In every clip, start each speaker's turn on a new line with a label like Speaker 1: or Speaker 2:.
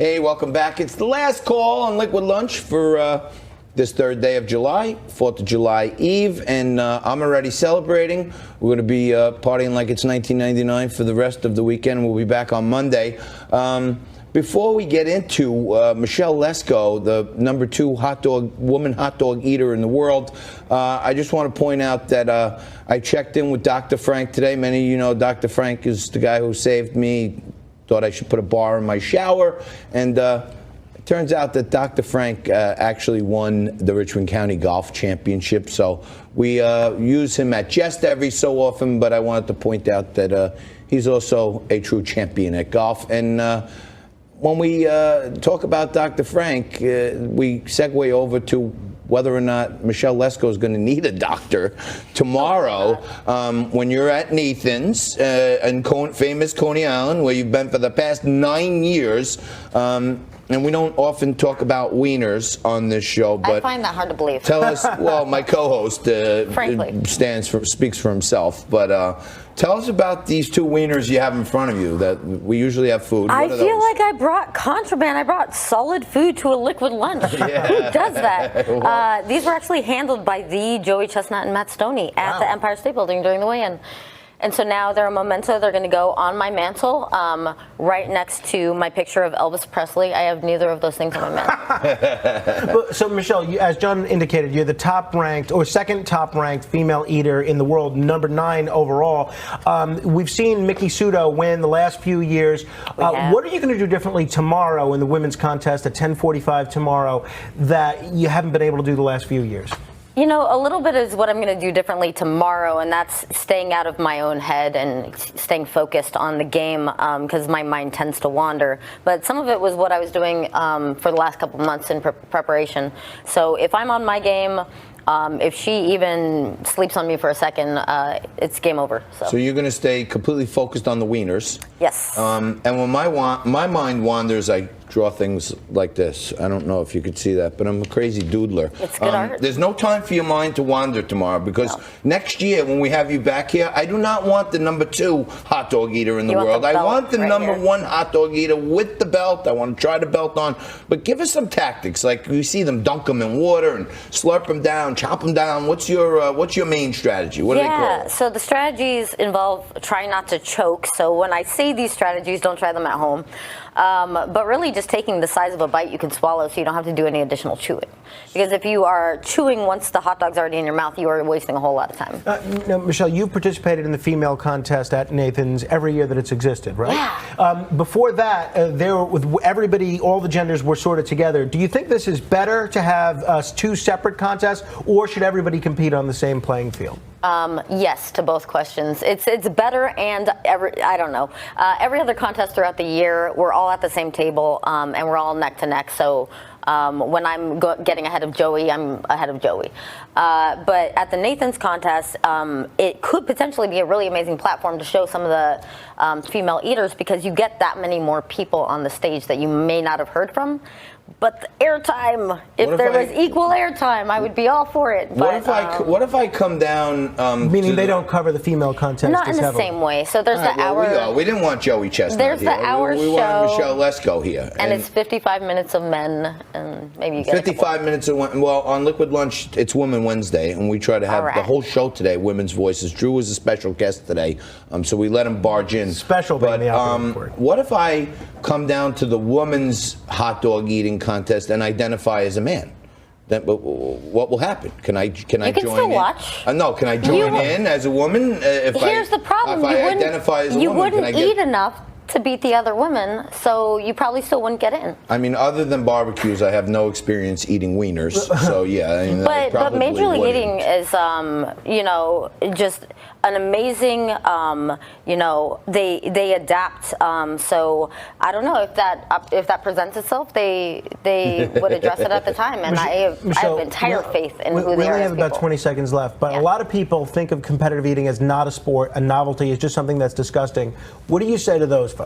Speaker 1: Hey, welcome back. It's the last call on Liquid Lunch for this third day of July, 4th of July Eve, and I'm already celebrating. We're going to be partying like it's 1999 for the rest of the weekend. We'll be back on Monday. Before we get into Michelle Lesco, the #2 woman hot dog eater in the world, I just want to point out that I checked in with Dr. Frank today. Many of you know Dr. Frank is the guy who saved me. Thought I should put a bar in my shower, and it turns out that Dr. Frank actually won the Richmond County Golf Championship. So we use him at just every so often, but I wanted to point out that he's also a true champion at golf. And when we talk about Dr. Frank, we segue over to whether or not Michelle Lesco is going to need a doctor tomorrow when you're at Nathan's in famous Coney Island, where you've been for the past 9 years. And we don't often talk about wieners on this show, but
Speaker 2: I find that hard to believe.
Speaker 1: Tell us. Well, my co-host speaks for himself, but tell us about these two wieners you have in front of you. That we usually have food.
Speaker 2: I feel like I brought contraband. I brought solid food to a liquid lunch.
Speaker 1: Yeah.
Speaker 2: Who does that? These were actually handled by the Joey Chestnut and Matt Stoney at the Empire State Building during the weigh-in. And so now they're a memento. They're going to go on my mantle right next to my picture of Elvis Presley. I have neither of those things on my mantle.
Speaker 3: So, Michelle, as John indicated, you're the top-ranked or second top-ranked female eater in the world, #9 overall. We've seen Miki Sudo win the last few years. What are you going to do differently tomorrow in the women's contest at 10:45 tomorrow that you haven't been able to do the last few years?
Speaker 2: You know, a little bit is what I'm going to do differently tomorrow, and that's staying out of my own head and staying focused on the game because my mind tends to wander. But some of it was what I was doing for the last couple of months in preparation. So if I'm on my game, if she even sleeps on me for a second, it's game over. So
Speaker 1: you're going to stay completely focused on the wieners.
Speaker 2: Yes.
Speaker 1: And when my mind wanders, I draw things like this. I don't know if you could see that, but I'm a crazy doodler.
Speaker 2: It's good art.
Speaker 1: There's no time for your mind to wander tomorrow because next year when we have you back here, I do not want the #2 hot dog eater in the world. I want the #1 hot dog eater with the belt. I want to try the belt on. But give us some tactics. Like you see them dunk them in water and slurp them down, chop them down. What's your main strategy? What do they call it?
Speaker 2: So the strategies involve trying not to choke. So when I say these strategies, don't try them at home. But really just taking the size of a bite you can swallow so you don't have to do any additional chewing. Because if you are chewing once the hot dog's already in your mouth, you are wasting a whole lot of time.
Speaker 3: Now, Michelle, you've participated in the female contest at Nathan's every year that it's existed, right?
Speaker 2: Yeah.
Speaker 3: Before that, with everybody, all the genders were sort of together. Do you think this is better to have two separate contests, or should everybody compete on the same playing field?
Speaker 2: Yes to both questions. It's better, and I don't know. Every other contest throughout the year, we're all at the same table, and we're all neck to neck. So when I'm getting ahead of Joey, I'm ahead of Joey. But at the Nathan's contest, it could potentially be a really amazing platform to show some of the female eaters because you get that many more people on the stage that you may not have heard from. But the airtime, if there was equal airtime, I would be all for it. But,
Speaker 1: what if I come down?
Speaker 3: Meaning they don't cover the female contest.
Speaker 2: Not in the same way. So there's the hour.
Speaker 1: We didn't want Joey Chestnut.
Speaker 2: There's
Speaker 1: here.
Speaker 2: the hour show.
Speaker 1: We wanted Michelle Lesco here.
Speaker 2: And it's 55 minutes of men, and maybe you get
Speaker 1: 55 minutes of women. Well, on Liquid Lunch, it's Women Wednesday, and we try to have the whole show today women's voices. Drew was a special guest today, so we let him barge in.
Speaker 3: Special, but
Speaker 1: what if I come down to the women's hot dog eating contest and identify as a man? Then what will happen? Can I join in?
Speaker 2: Still watch.
Speaker 1: No, can I join in as a woman?
Speaker 2: Here's the problem.
Speaker 1: If I identify as a woman,
Speaker 2: you wouldn't eat enough to beat the other women, so you probably still wouldn't get in.
Speaker 1: I mean, other than barbecues, I have no experience eating wieners, so yeah. I mean,
Speaker 2: but Major League Eating is, just an amazing, they adapt. So I don't know if that presents itself, they would address it at the time, and I have entire faith in who they are.
Speaker 3: We only have about 20 seconds left, but a lot of people think of competitive eating as not a sport, a novelty, it's just something that's disgusting. What do you say to those folks?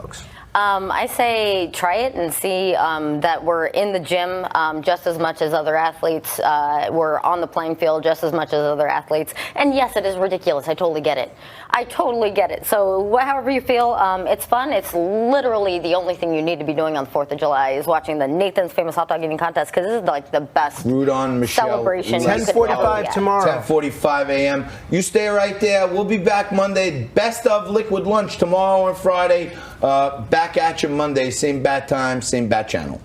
Speaker 2: I say try it and see that we're in the gym just as much as other athletes. We're on the playing field just as much as other athletes. And yes, it is ridiculous. I totally get it. I totally get it. So however you feel, it's fun. It's literally the only thing you need to be doing on the 4th of July is watching the Nathan's Famous Hot Dog Eating Contest, because this is like the best
Speaker 1: Rudon, Michelle,
Speaker 2: celebration.
Speaker 3: 10:45 tomorrow.
Speaker 1: 10:45 a.m. You stay right there. We'll be back Monday. Best of Liquid Lunch tomorrow and Friday. Back at you Monday. Same bat time, same bat channel.